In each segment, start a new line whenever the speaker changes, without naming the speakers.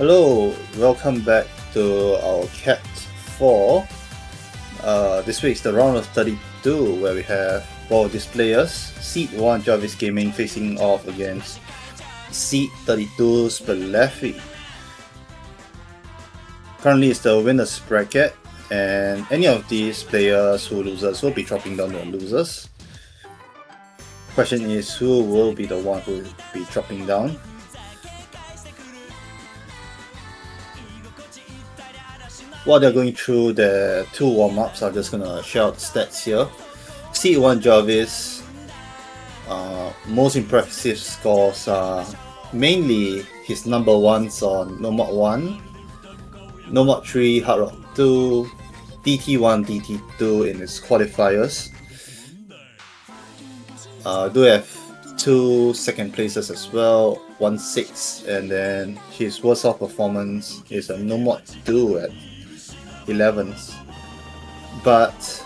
Hello, welcome back to our Cat 4. This week's the round of 32 where we have 4 of these players. Seed 1 JarvisGaming facing off against Seed 32 sphlefy. Currently it's the winner's bracket, and any of these players who loses will be dropping down to losers. Question is, who will be the one who will be dropping down? While they're going through the 2 warm-ups, I'm just gonna share out the stats here. Seed 1 Jarvis, most impressive scores are mainly his number 1s on Nomad 1, Nomad 3, Hard Rock 2, DT1, DT2 in his qualifiers. Do have 2 second places as well, 1 6, and then his worst off performance is a Nomad 2 at 11s. But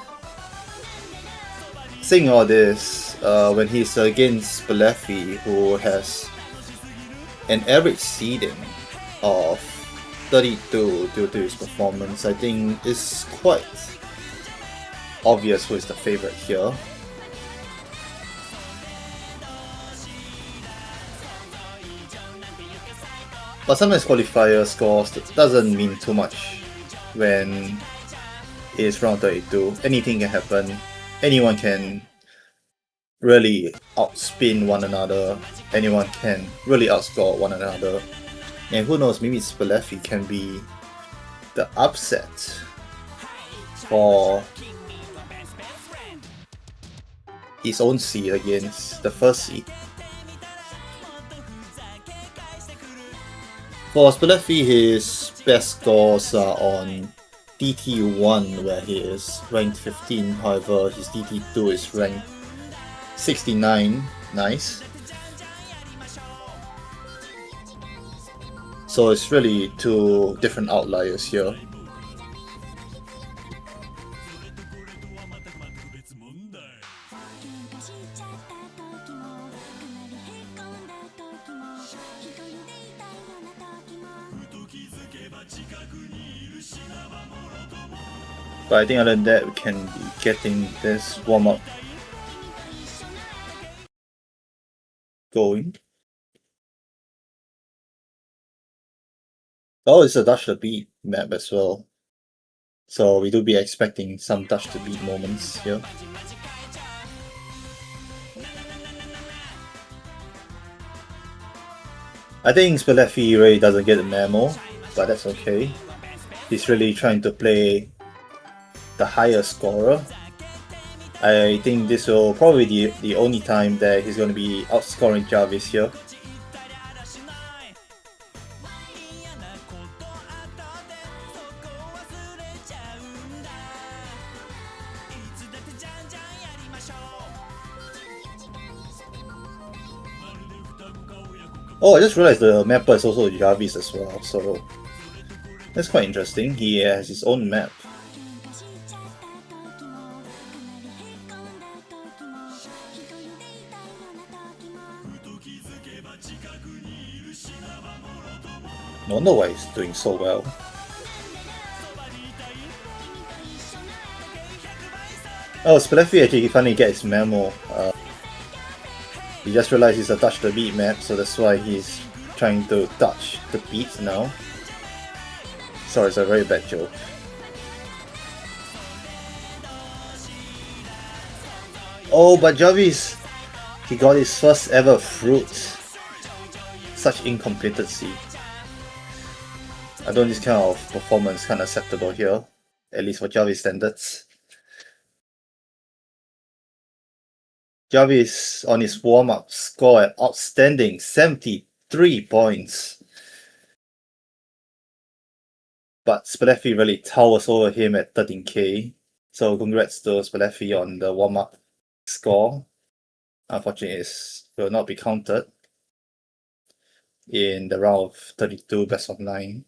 saying all this, when he's against sphlefy, who has an average seeding of 32 due to his performance, I think it's quite obvious who is the favorite here. But sometimes qualifier scores doesn't mean too much when it's round 32. Anything can happen. Anyone can really outspin one another. Anyone can really outscore one another. And who knows, maybe sphlefy can be the upset for his own seed against the first seed. For sphlefy, his best scores are on DT1, where he is ranked 15, however his DT2 is ranked 69, nice. So it's really 2 different outliers here. But I think other than that, we can be getting this warm-up going. Oh, it's a Touch the Beat map as well. So we do be expecting some Touch the Beat moments here. I think sphlefy really doesn't get a memo, but that's okay. He's really trying to play the higher scorer. I think this will probably be the only time that he's going to be outscoring Jarvis here. Oh, I just realized the mapper is also Jarvis as well, so that's quite interesting. He has his own map. No wonder why he's doing so well. Oh, sphlefy actually finally gets his memo. He just realized it's a touch the beat map, so that's why he's trying to touch the beat now. Sorry, it's a very bad joke. Oh, but Jarvis, he got his first ever fruit. Such incompetency. I don't think this kind of performance is kind of acceptable here, at least for Jarvis standards. Jarvis on his warm-up scored an outstanding 73 points. But sphlefy really towers over him at 13k. So congrats to sphlefy on the warm-up score. Unfortunately, it will not be counted in the round of 32 best of 9.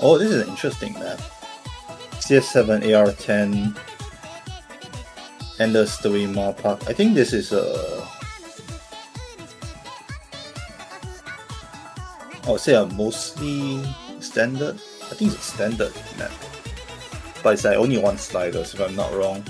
Oh, this is an interesting map. CS7, AR10, Endless Story Park. I think this is I would say a mostly standard. I think it's a standard map. But it's like only one sliders if I'm not wrong.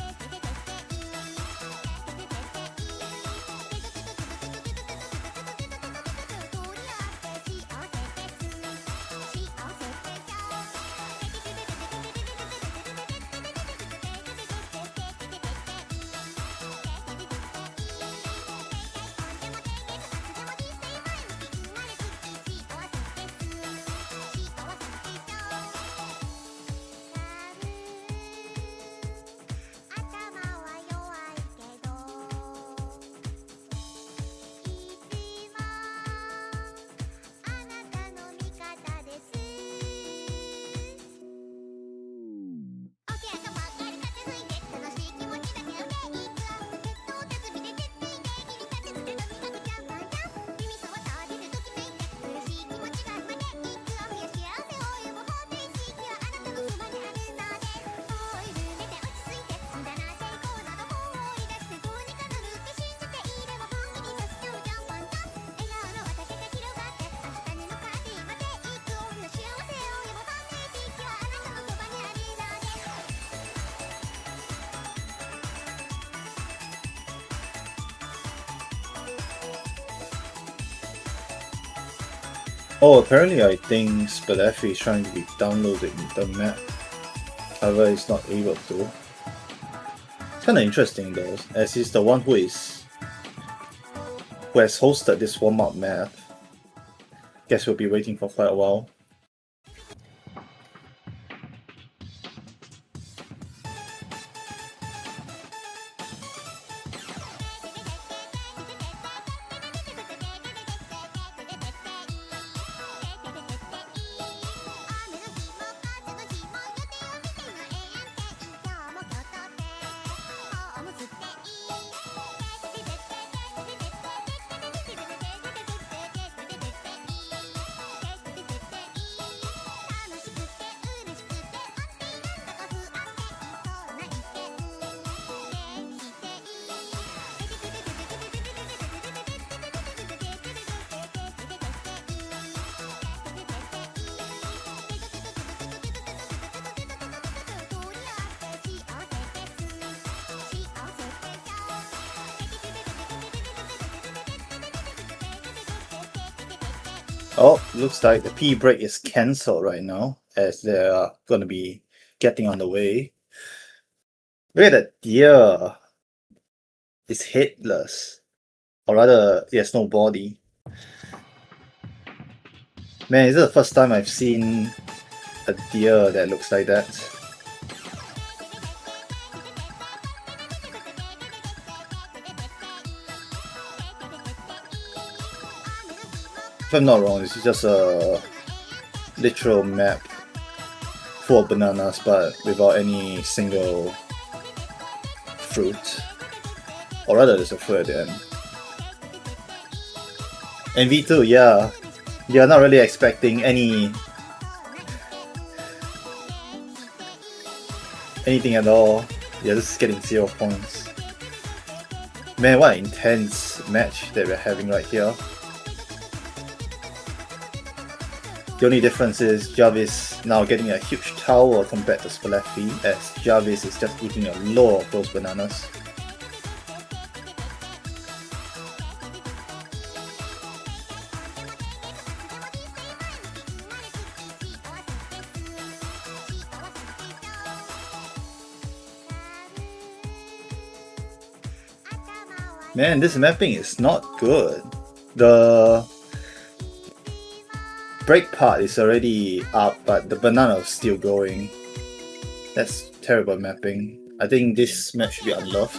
Oh, apparently I think sphlefy is trying to be downloading the map. However, it's not able to. It's kind of interesting though, as he's the one who has hosted this warm-up map. Guess we'll be waiting for quite a while. Oh, looks like the P break is cancelled right now, as they're gonna be getting on the way. Look at that deer. It's headless. Or rather, it has no body. Man, is it the first time I've seen a deer that looks like that? If I'm not wrong, this is just a literal map full of bananas, but without any single fruit. Or rather, there's a fruit at the end. And V2, yeah. You're not really expecting anything at all. You're just getting 0 points. Man, what an intense match that we're having right here. The only difference is Jarvis now getting a huge tower compared to sphlefy, as Jarvis is just eating a lot of those bananas. Man, this mapping is not good. The break part is already up, but the banana is still going. That's terrible mapping. I think this map should be unloved.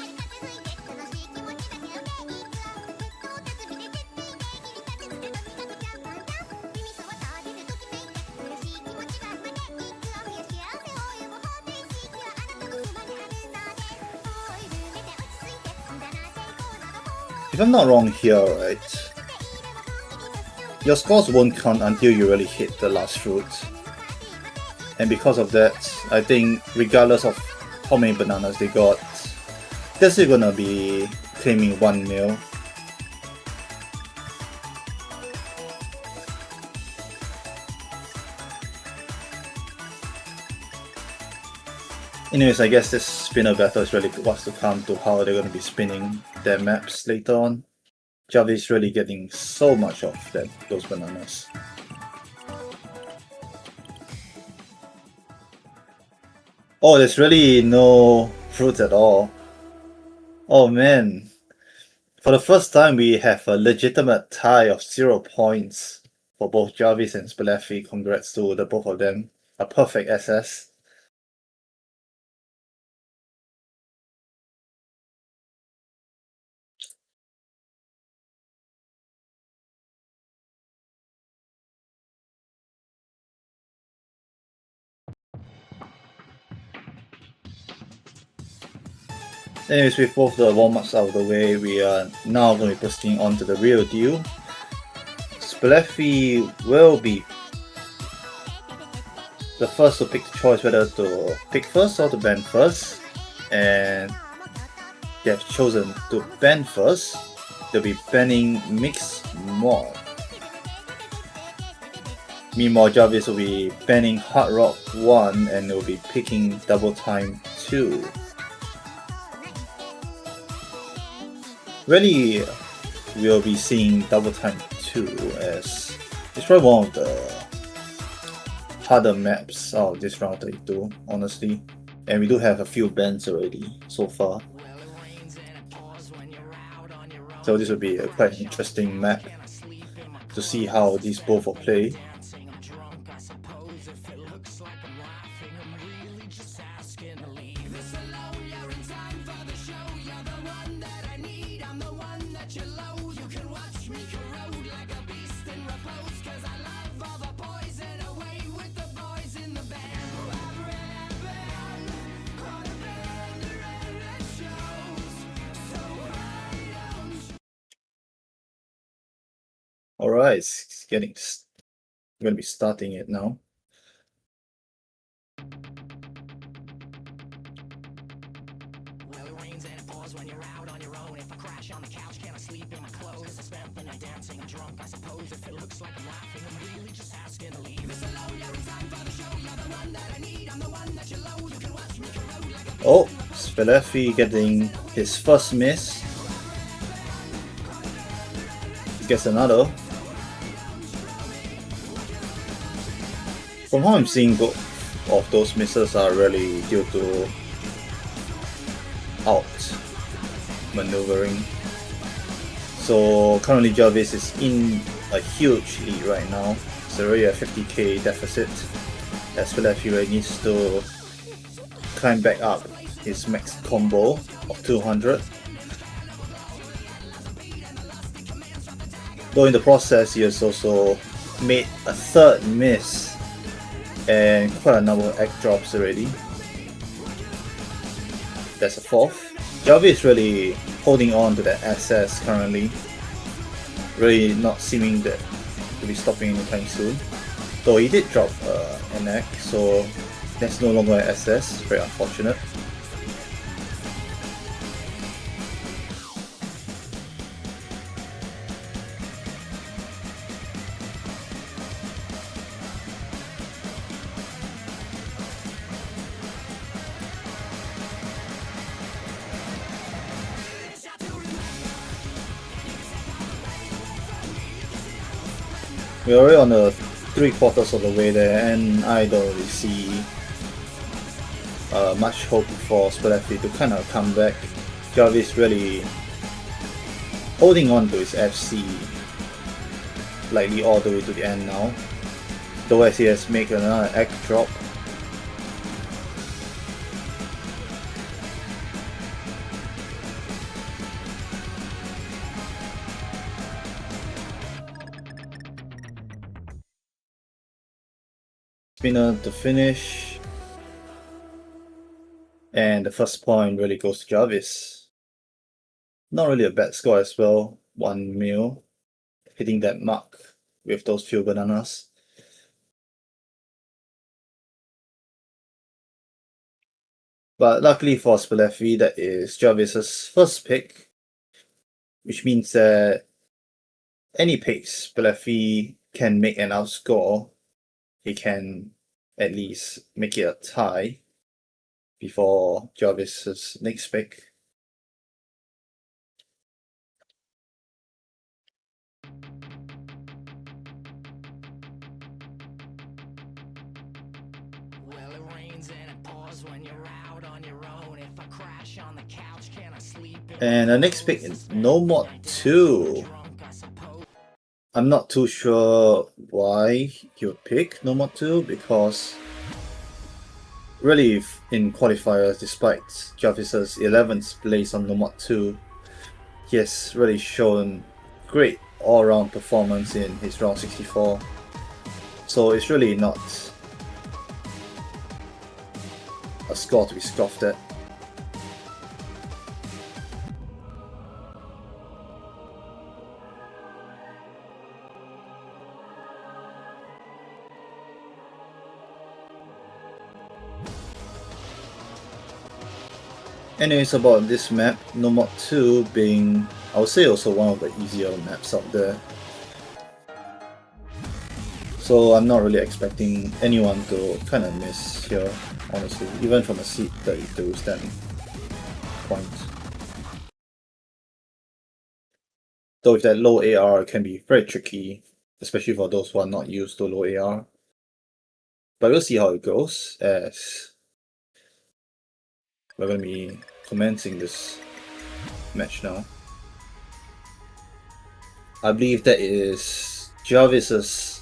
If I'm not wrong here, right, your scores won't count until you really hit the last fruit. And because of that, I think regardless of how many bananas they got, they're still gonna be claiming 1 mil. Anyways, I guess this spinner battle is really what's to come to how they're going to be spinning their maps later on. Jarvis really getting so much of those bananas. Oh, there's really no fruits at all. Oh man. For the first time, we have a legitimate tie of 0 points for both Jarvis and sphlefy. Congrats to the both of them. A perfect SS. Anyways, with both the warm-ups out of the way, we are now going to be proceeding on to the real deal. sphlefy will be the first to pick the choice whether to pick first or to ban first, and they have chosen to ban first. They'll be banning Mixed Mod. Meanwhile, Jarvis will be banning Hard Rock 1 and will be picking Double Time 2. Really, we'll be seeing Double Time 2 as it's probably one of the harder maps out of this round 32, honestly. And we do have a few bans already so far. So this will be a quite interesting map to see how these both will play. Alright, it's getting. I'm gonna be starting it now. Oh, sphlefy getting his first miss. He gets another. From how I'm seeing, both of those misses are really due to out maneuvering. So currently Jarvis is in a huge lead right now. It's already a 50k deficit, as sphlefy really needs to climb back up his max combo of 200. Though in the process he has also made a third miss and quite a number of egg drops already. That's a fourth. Jarvis is really holding on to that SS currently. Really not seeming that to be stopping anytime soon. Though he did drop an egg, so that's no longer an SS. Very unfortunate. We're already on the 3/4 of the way there, and I don't really see much hope for sphlefy to kind of come back. Jarvis really holding on to his FC likely all the way to the end now, though as he has made another egg drop. Spinner to finish, and the first point really goes to Jarvis. Not really a bad score as well, 1 mil, hitting that mark with those few bananas. But luckily for sphlefy, that is Jarvis's first pick, which means that any picks sphlefy can make an outscore, he can at least make it a tie before Jarvis's next pick. And the next pick is No Mod 2. I'm not too sure why he would pick No Mod 2, because really in qualifiers, despite Jarvis's 11th place on No Mod 2, he has really shown great all-round performance in his round 64. So it's really not a score to be scoffed at. Anyways, about this map, No Mod 2 being, I would say, also one of the easier maps out there. So I'm not really expecting anyone to kind of miss here, honestly, even from a seat 32 standpoint. Though with that low AR, it can be very tricky, especially for those who are not used to low AR. But we'll see how it goes, as we're going to be commencing this match now. I believe that is Jarvis's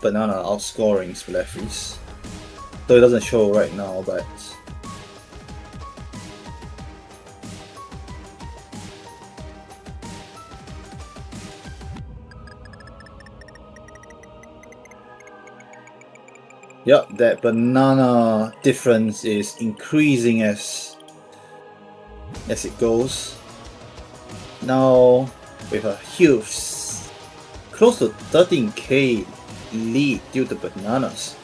banana outscoring sphlefy's. Though it doesn't show right now, but yep, that banana difference is increasing as it goes. Now with a huge, close to 13k lead due to bananas.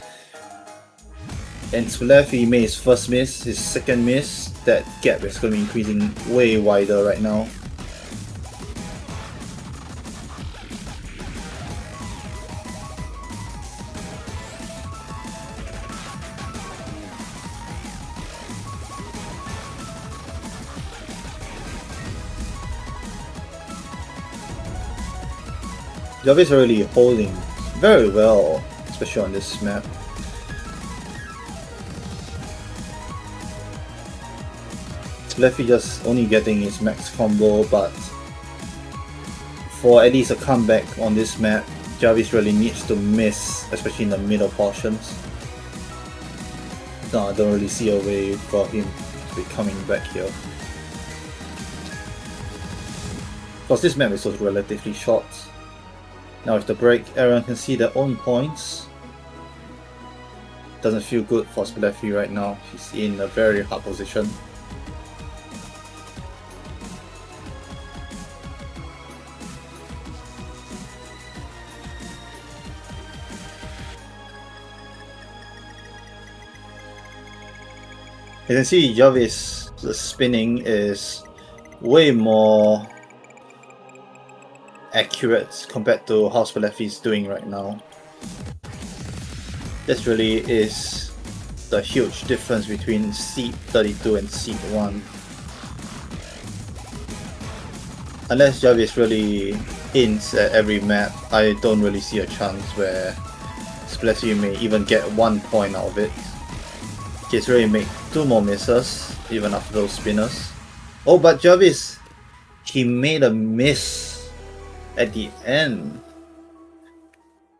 And sphlefy made his first miss, his second miss. That gap is going to be increasing way wider right now. Jarvis are really holding very well, especially on this map. sphlefy just only getting his max combo, but for at least a comeback on this map, Jarvis really needs to miss, especially in the middle portions. No, I don't really see a way for him to be coming back here. Because this map is also relatively short. Now with the break, everyone can see their own points. Doesn't feel good for sphlefy right now. He's in a very hard position. You can see Jarvis, the spinning is way more accurate compared to how sphlefy is doing right now. This really is the huge difference between seat 32 and seat 1. Unless Jarvis really hints at every map, I don't really see a chance where sphlefy may even get 1 point out of it. He's really made 2 more misses, even after those spinners. Oh, but Jarvis, he made a miss at the end.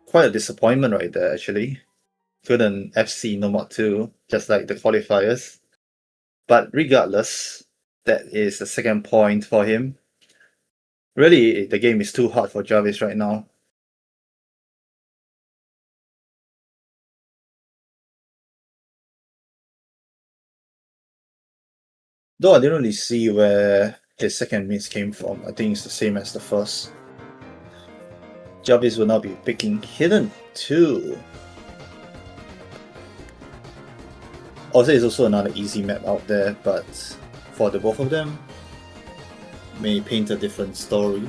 Quite a disappointment right there, actually. Couldn't FC No Mod 2, just like the qualifiers. But regardless, that is the second point for him. Really, the game is too hard for Jarvis right now. Though I didn't really see where his second miss came from. I think it's the same as the first. Jarvis will now be picking Hidden 2. I'll say it's also another easy map out there, but for the both of them, may paint a different story.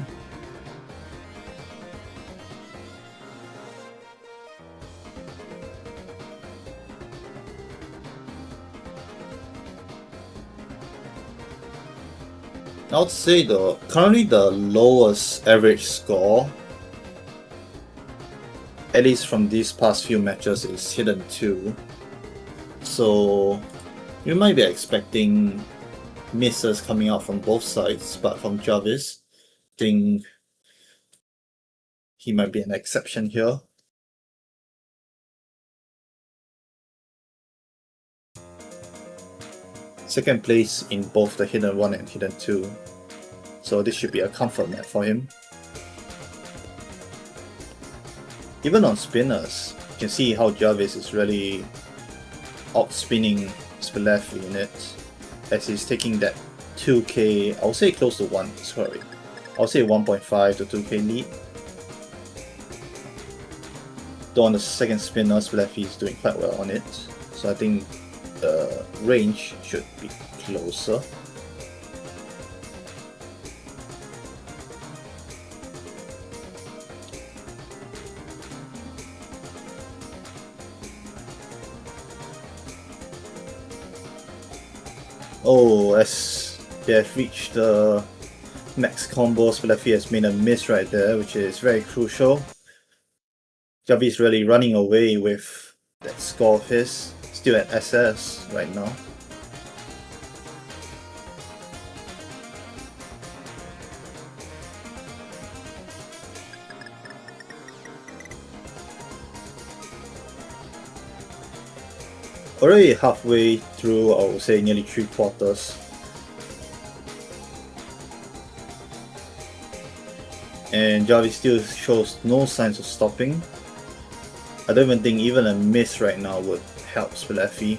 I would say currently the lowest average score, at least from these past few matches, is Hidden 2. So you might be expecting misses coming out from both sides, but from Jarvis, I think he might be an exception here. Second place in both the Hidden 1 and Hidden 2. So this should be a comfort map for him. Even on spinners, you can see how Jarvis is really outspinning sphlefy in it, as he's taking that 2k, I'll say close to 1, sorry. I'll say 1.5 to 2k lead. Though on the second spinner, sphlefy is doing quite well on it. So I think the range should be closer. Oh, as they have reached the max combo, sphlefy has made a miss right there, which is very crucial. Jarvis is really running away with that score of his, still at SS right now. Already halfway through, I would say nearly 3/4. And Jarvis still shows no signs of stopping. I don't even think even a miss right now would help sphlefy.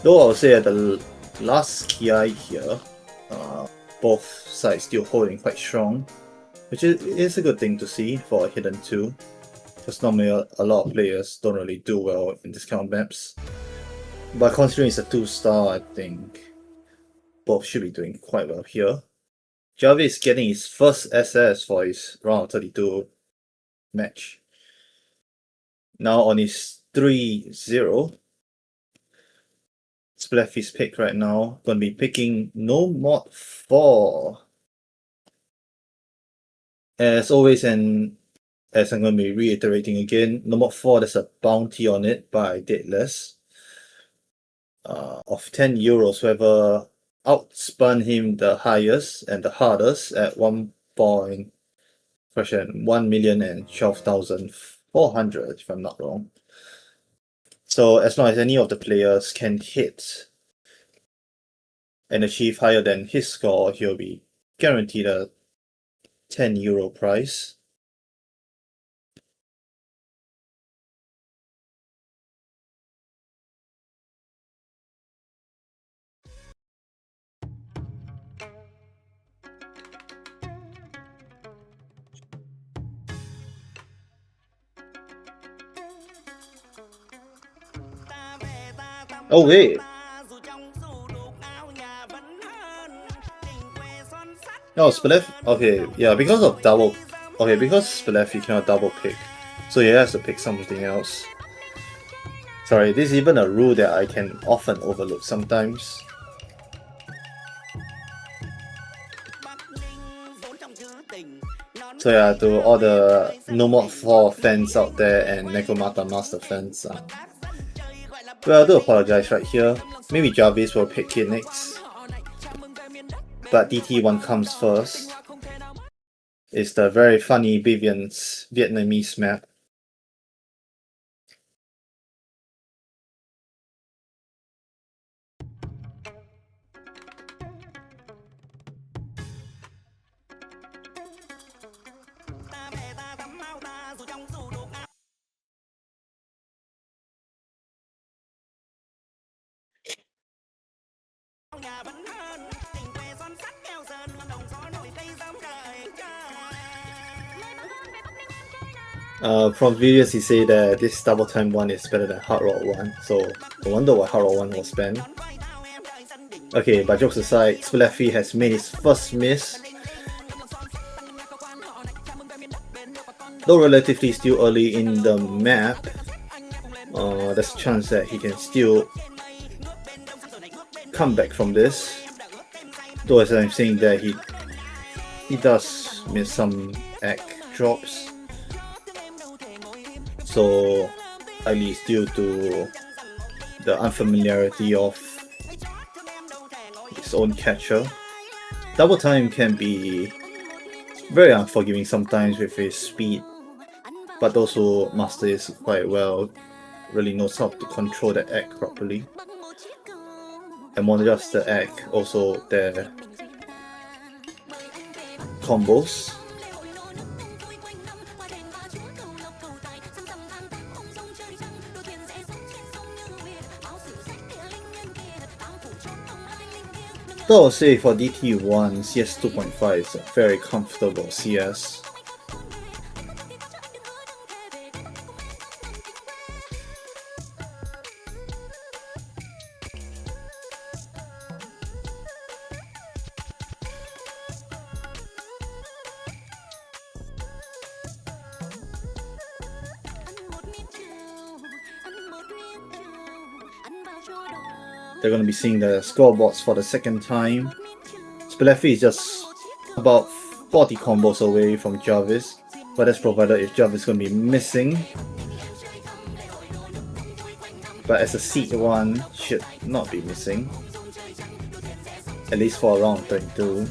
Though I would say at the last KI here, both sides still holding quite strong, which is a good thing to see for a Hidden 2, because normally a lot of players don't really do well in this kind of maps. But considering it's a 2-star, I think both should be doing quite well here. Jarvis getting his first SS for his round of 32 match. Now on his 3-0, sphlefy's pick right now, gonna be picking no mod 4. As always, and as I'm going to be reiterating again, no mod 4, there's a bounty on it by Daedalus of 10 euros, whoever outspun him the highest and the hardest at 1,012,400, if I'm not wrong. So as long as any of the players can hit and achieve higher than his score, he'll be guaranteed a 10 euro prize. Oh wait. No, sphlefy. Okay, yeah, because of double. Okay, because sphlefy cannot double pick, so he has to pick something else. Sorry, this is even a rule that I can often overlook sometimes. So yeah, to all the No Mod 4 fans out there and Necromata Master fans, well, I do apologize right here. Maybe Jarvis will pick it next. But DT1 comes first. It's the very funny Vivian's Vietnamese map. From videos he say that this double time one is better than hard rock one, so I wonder why hard rock one was banned. Okay, but jokes aside, sphlefy has made his first miss. Though relatively still early in the map, there's a chance that he can still come back from this. Though as I'm saying that he does miss some egg drops. So at least due to the unfamiliarity of his own catcher. Double time can be very unforgiving sometimes with his speed, but those who master it quite well really knows how to control the egg properly. And more than just the egg, also their combos. So I would say for DT1, CS 2.5 is a very comfortable CS. They're going to be seeing the scoreboards for the second time. sphlefy is just about 40 combos away from Jarvis, but that's provided if Jarvis is going to be missing. But as a seed one, should not be missing, at least for around 32.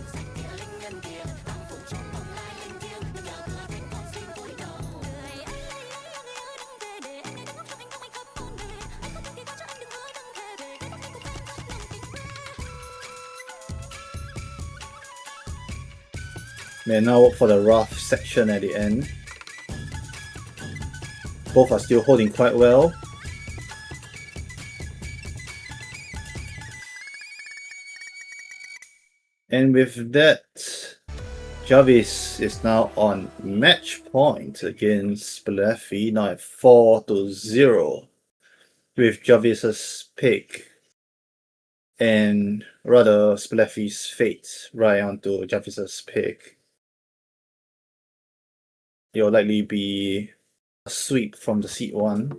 May now work for the rough section at the end. Both are still holding quite well. And with that, Jarvis is now on match point against sphlefy, now at 4-0, with Jarvis's pick and rather sphlefy's fate right onto Jarvis's pick. It will likely be a sweep from the seed one.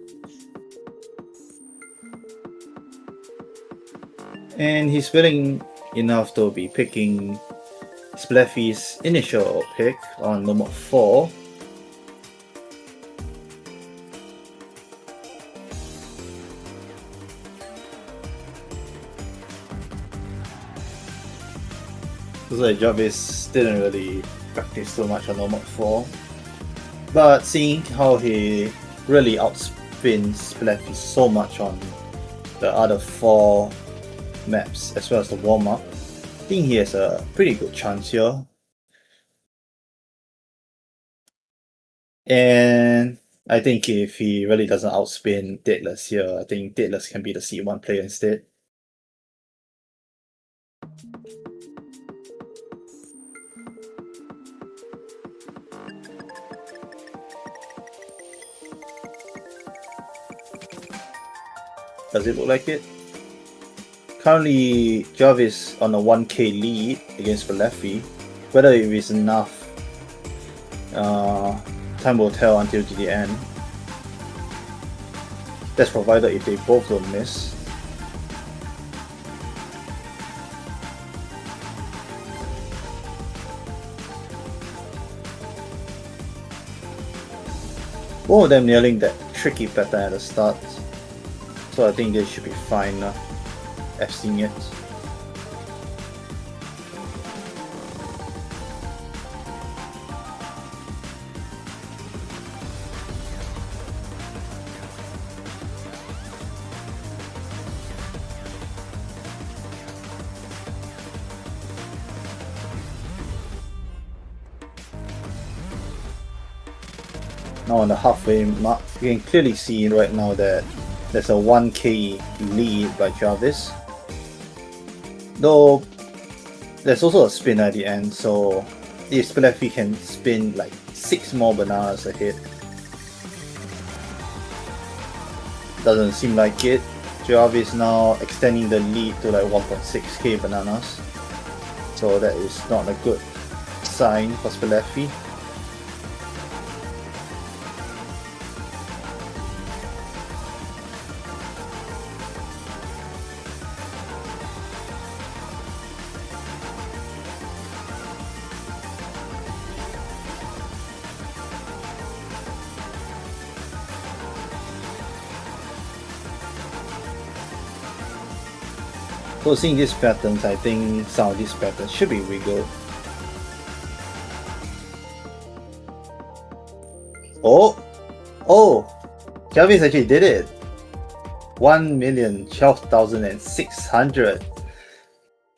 And he's willing enough to be picking sphlefy's initial pick on number 4. Looks like Jarvis didn't really practice too much on number 4. But seeing how he really outspins sphlefy so much on the other 4 maps as well as the warm-up, I think he has a pretty good chance here. And I think if he really doesn't outspin Daedalus here, I think Daedalus can be the seed 1 player instead. Does it look like it? Currently, Jarvis on a 1k lead against sphlefy. Whether it is enough, time will tell until the end. That's provided if they both don't miss. Both of them nailing that tricky pattern at the start, so I think they should be fine FCing it. Now on the halfway mark, you can clearly see right now that there's a 1k lead by Jarvis. Though there's also a spin at the end, so if sphlefy can spin like 6 more bananas ahead, Doesn't seem like it. Jarvis now extending the lead to like 1.6k bananas. So that is not a good sign for sphlefy. So seeing these patterns, I think some of these patterns should be wiggled. Oh! Jarvis actually did it! 1,012,600.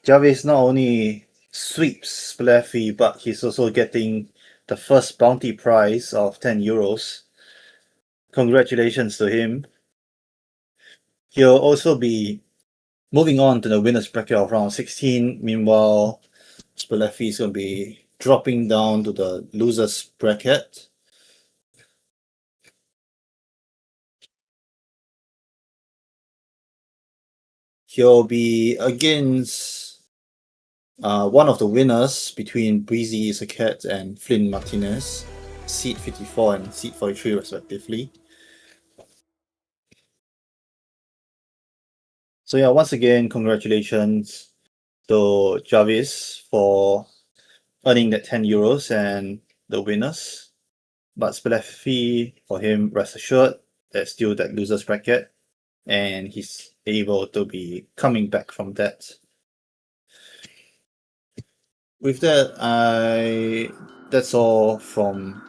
Jarvis not only sweeps sphlefy, but he's also getting the first bounty prize of 10 euros. Congratulations to him. He'll also be moving on to the winner's bracket of round 16. Meanwhile, sphlefy is going to be dropping down to the loser's bracket. He'll be against one of the winners between Breezy Saket and Flynn Martinez, seed 54 and seed 43 respectively. So yeah, once again, congratulations to Jarvis for earning that 10 euros and the winners. But sphlefy, for him, rest assured, there's still that loser's bracket, and he's able to be coming back from that. With that, that's all from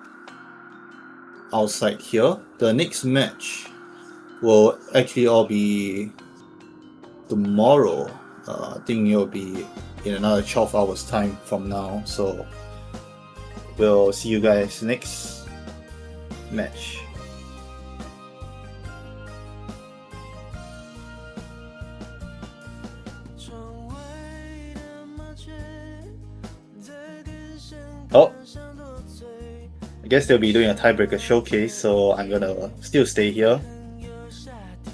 outside here. The next match will actually all be tomorrow. I think it'll be in another 12 hours time from now, so we'll see you guys next match. Oh, I guess they'll be doing a tiebreaker showcase, so I'm gonna still stay here.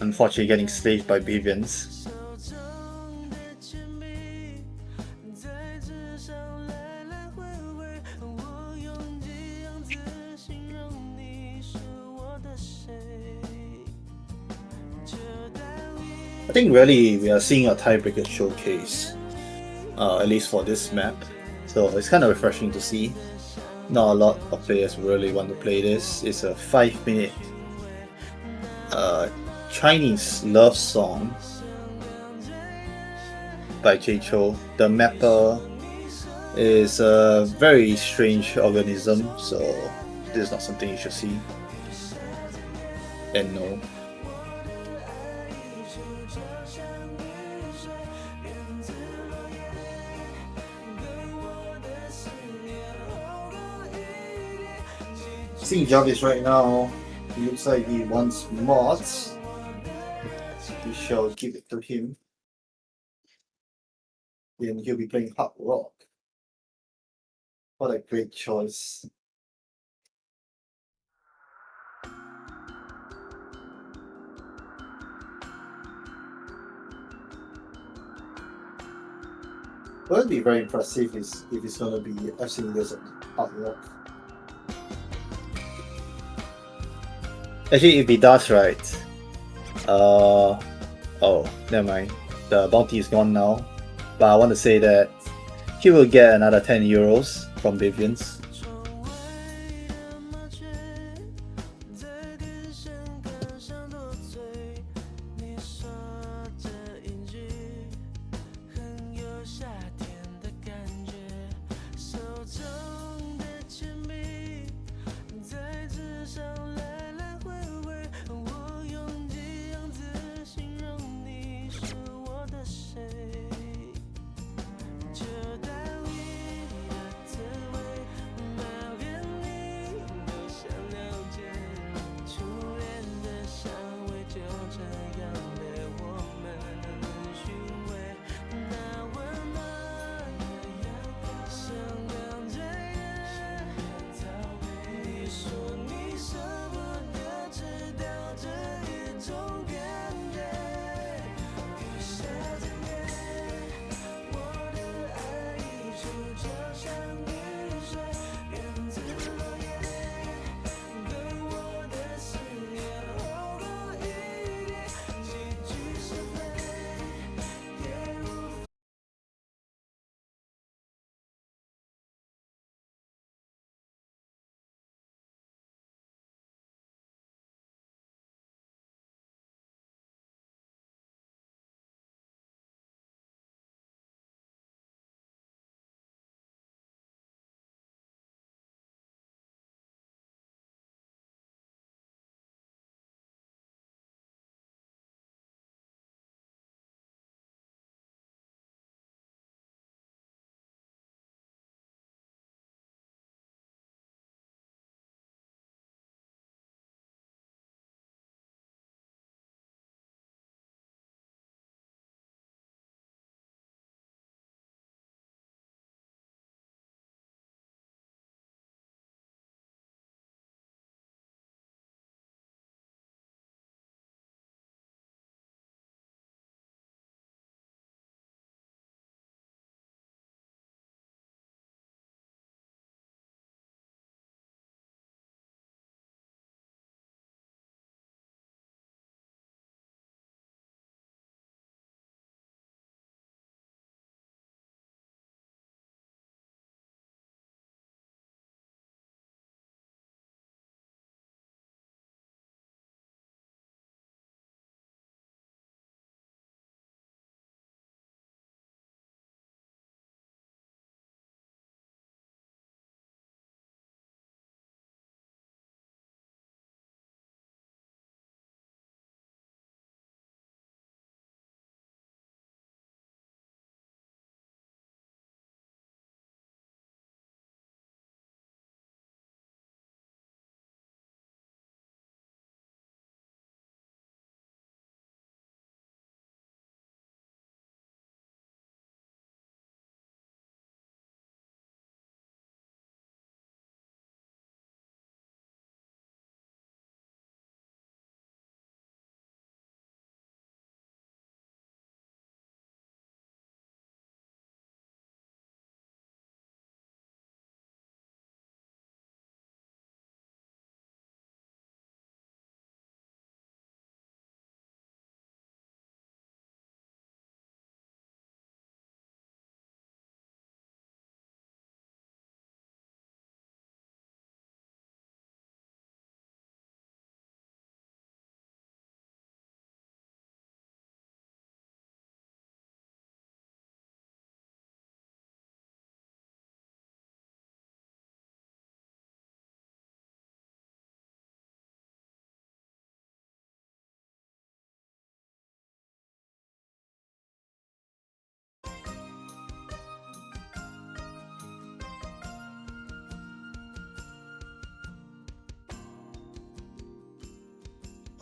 Unfortunately, getting slaved by Vivians. I think really we are seeing a tiebreaker showcase, at least for this map. So it's kind of refreshing to see. Not a lot of players really want to play this. It's a 5-minute Chinese love song by Jay Cho. The mapper is a very strange organism, so this is not something you should see and know. Seeing Jarvis right now, he looks like he wants mods. We shall give it to him. Then he'll be playing hard rock. What a great choice. What would be very impressive is if it's gonna be absolutely as a hard rock. Actually, if he does, right? Oh, never mind. The bounty is gone now. But I want to say that he will get another 10 euros from Vivians.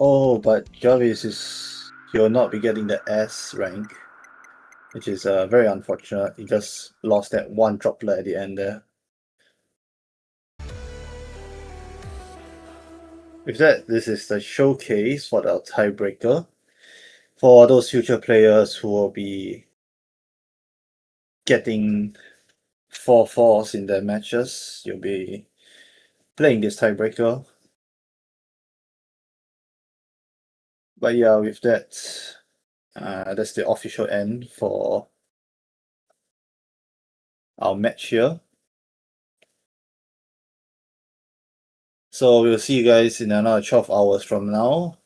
Oh, but Jarvis you'll not be getting the S rank, which is very unfortunate. You just lost that one droplet at the end there. With that, this is the showcase for the tiebreaker. For those future players who will be getting 4-4s in their matches, you'll be playing this tiebreaker. But yeah, with that, that's the official end for our match here. So we'll see you guys in another 12 hours from now.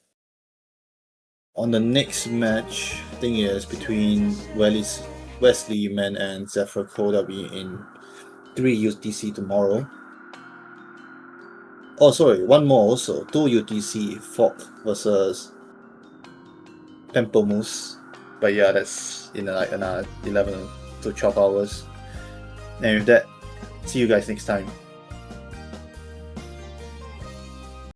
On the next match, I think it is between Wesley Man and Zephyr Cole. That'll be in 3 UTC tomorrow. Oh, sorry, one more also. 2 UTC, Fog versus Pamplemousse. But yeah, that's in like another 11 to 12 hours. And with that, see you guys next time.